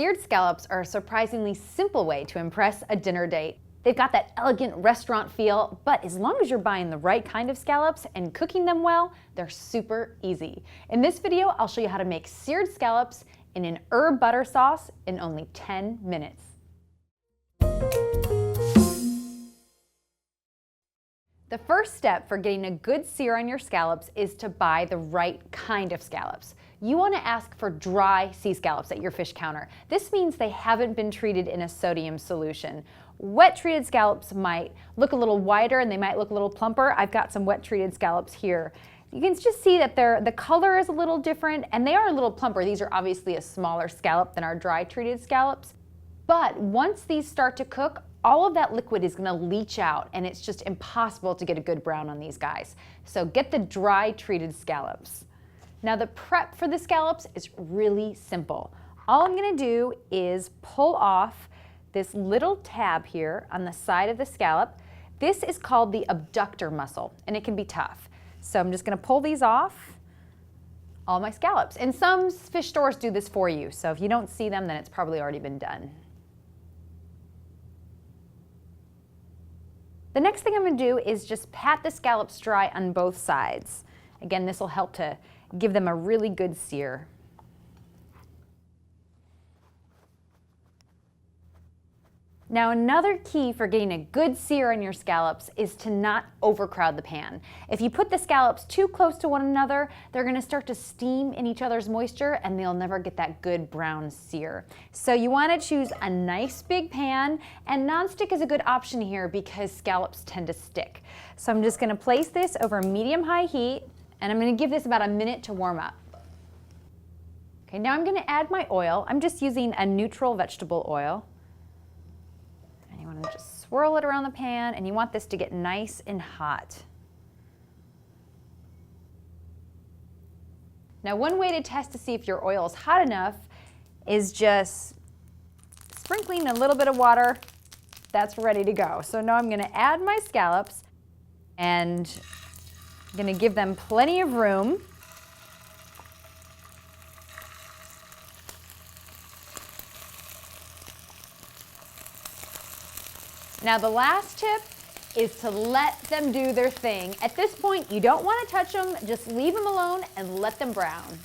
Seared scallops are a surprisingly simple way to impress a dinner date. They've got that elegant restaurant feel, but as long as you're buying the right kind of scallops and cooking them well, they're super easy. In this video, I'll show you how to make seared scallops in an herb butter sauce in only 10 minutes. The first step for getting a good sear on your scallops is to buy the right kind of scallops. You want to ask for dry sea scallops at your fish counter. This means they haven't been treated in a sodium solution. Wet treated scallops might look a little wider and they might look a little plumper. I've got some wet treated scallops here. You can just see that the color is a little different and they are a little plumper. These are obviously a smaller scallop than our dry treated scallops. But once these start to cook, all of that liquid is gonna leach out and it's just impossible to get a good brown on these guys. So get the dry treated scallops. Now the prep for the scallops is really simple. All I'm gonna do is pull off this little tab here on the side of the scallop. This is called the abductor muscle and it can be tough. So I'm just gonna pull these off, all my scallops. And some fish stores do this for you. So if you don't see them, then it's probably already been done. The next thing I'm going to do is just pat the scallops dry on both sides. Again, this will help to give them a really good sear. Now another key for getting a good sear on your scallops is to not overcrowd the pan. If you put the scallops too close to one another, they're going to start to steam in each other's moisture and they'll never get that good brown sear. So you want to choose a nice big pan, and nonstick is a good option here because scallops tend to stick. So I'm just going to place this over medium-high heat and I'm going to give this about a minute to warm up. Okay, now I'm going to add my oil. I'm just using a neutral vegetable oil. You want to just swirl it around the pan and you want this to get nice and hot. Now one way to test to see if your oil is hot enough is just sprinkling a little bit of water. That's ready to go. So now I'm going to add my scallops and I'm going to give them plenty of room. Now the last tip is to let them do their thing. At this point, you don't want to touch them, just leave them alone and let them brown.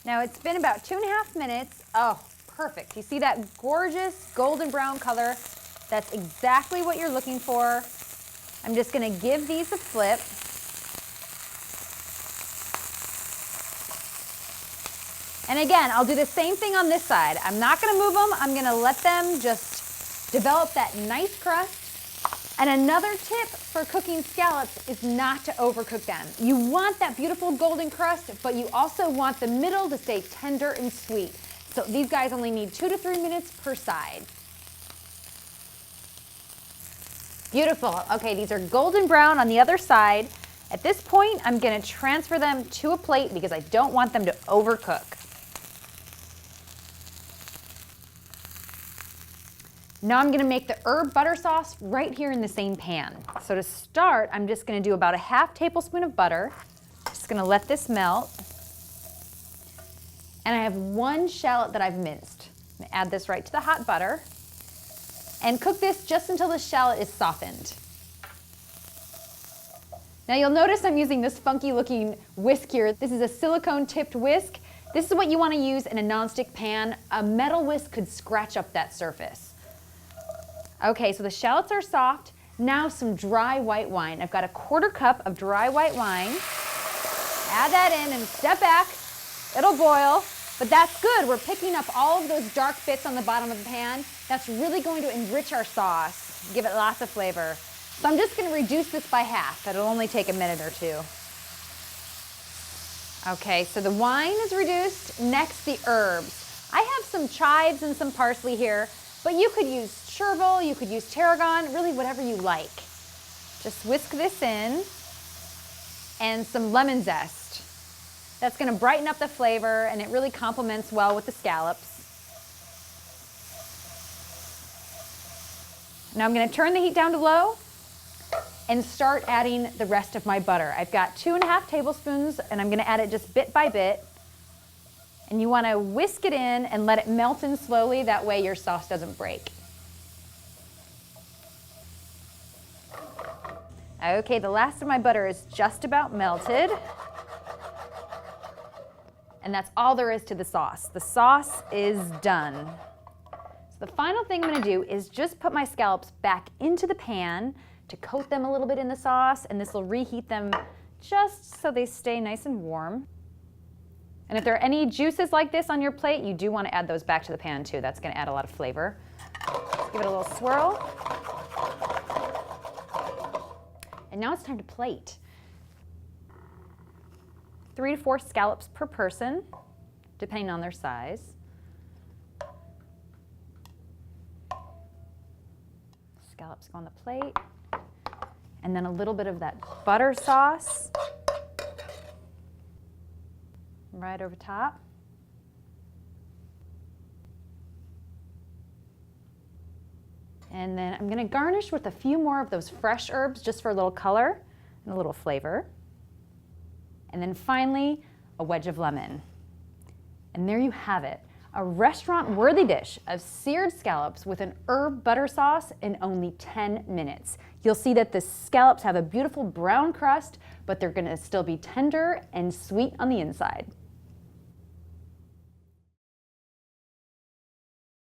Now it's been about 2.5 minutes. Oh, perfect. You see that gorgeous golden brown color? That's exactly what you're looking for. I'm just going to give these a flip. And again, I'll do the same thing on this side. I'm not going to move them. I'm going to let them just develop that nice crust. And another tip for cooking scallops is not to overcook them. You want that beautiful golden crust, but you also want the middle to stay tender and sweet. So these guys only need 2 to 3 minutes per side. Beautiful. Okay, these are golden brown on the other side. At this point, I'm going to transfer them to a plate because I don't want them to overcook. Now I'm going to make the herb butter sauce right here in the same pan. So to start, I'm just going to do about a ½ tablespoon of butter. Just going to let this melt. And I have 1 shallot that I've minced. I'm going to add this right to the hot butter. And cook this just until the shallot is softened. Now you'll notice I'm using this funky looking whisk here. This is a silicone tipped whisk. This is what you want to use in a nonstick pan. A metal whisk could scratch up that surface. Okay, so the shallots are soft. Now some dry white wine. I've got a 1/4 cup of dry white wine. Add that in and step back. It'll boil, but that's good. We're picking up all of those dark bits on the bottom of the pan. That's really going to enrich our sauce, give it lots of flavor. So I'm just going to reduce this by half. It'll only take a minute or two. Okay, so the wine is reduced. Next, the herbs. I have some chives and some parsley here, but you could use chervil, you could use tarragon, really whatever you like. Just whisk this in, and some lemon zest. That's going to brighten up the flavor, and it really complements well with the scallops. Now I'm going to turn the heat down to low and start adding the rest of my butter. I've got 2.5 tablespoons and I'm going to add it just bit by bit. And you want to whisk it in and let it melt in slowly, that way your sauce doesn't break. Okay, the last of my butter is just about melted. And that's all there is to the sauce. The sauce is done. So the final thing I'm gonna do is just put my scallops back into the pan to coat them a little bit in the sauce, and this will reheat them just so they stay nice and warm. And if there are any juices like this on your plate, you do want to add those back to the pan too. That's going to add a lot of flavor. Let's give it a little swirl. And now it's time to plate. 3 to 4 scallops per person, depending on their size. Scallops go on the plate. And then a little bit of that butter sauce right over top. And then I'm gonna garnish with a few more of those fresh herbs just for a little color and a little flavor. And then finally, a wedge of lemon. And there you have it, a restaurant-worthy dish of seared scallops with an herb butter sauce in only 10 minutes. You'll see that the scallops have a beautiful brown crust, but they're gonna still be tender and sweet on the inside.